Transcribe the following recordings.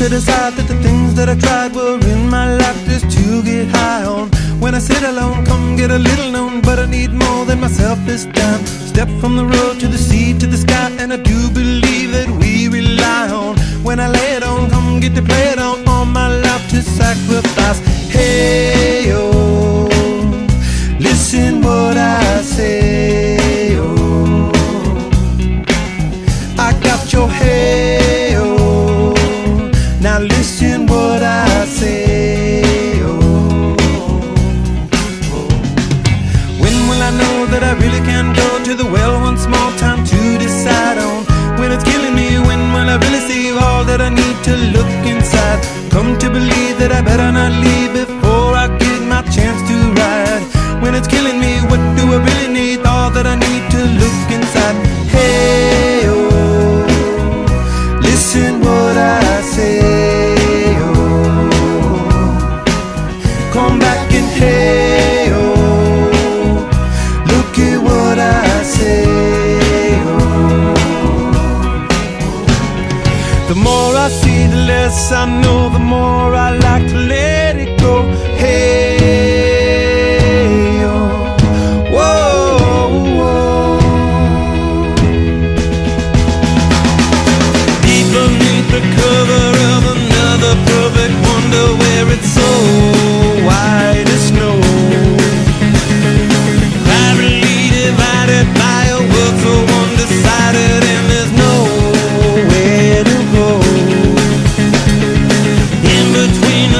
to decide that the things that I tried were in my life just to get high on. When I sit alone, come get a little known, but I need more than myself this time. Step from the road to the sea to the sky, and I do believe that we rely on. When I lay it on, come get to play it on, all my life to sacrifice. Hey, oh, listen what I say, oh, I got your hey, oh, now listen what I say, oh, oh. When will I know that I really can go to the well one small time to decide on? When it's killing me, when will I really see all that I need to look inside? Come to believe that I better not leave before I get my chance to ride. When it's killing me, what do I really need? All that I need to look inside. Hey, oh, listen what I say, oh, come back and hey, oh, look at what I say, oh. The more I see, the less I know, the more I like to let it go. Hey, oh, whoa, whoa. Deep beneath the cover of another perfect wonder, where it's so white as snow, privately divided by a world so undecided, and there's nowhere to go. In between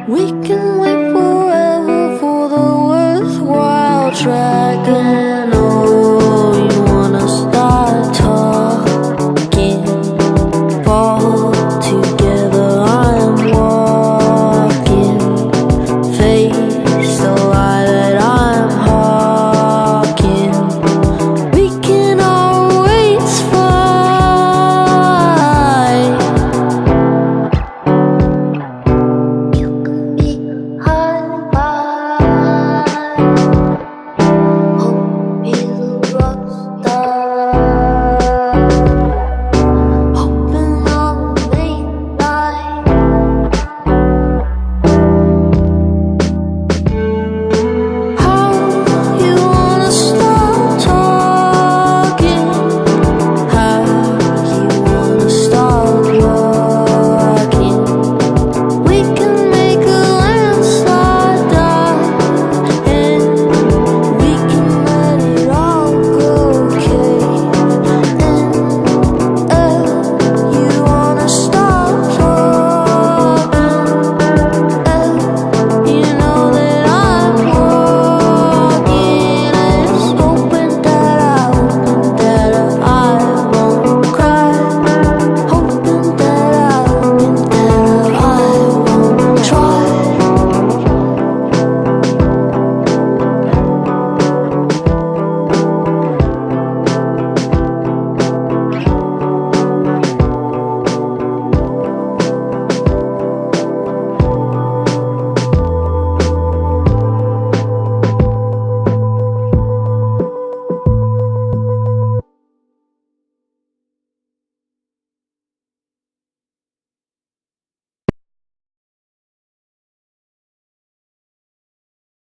We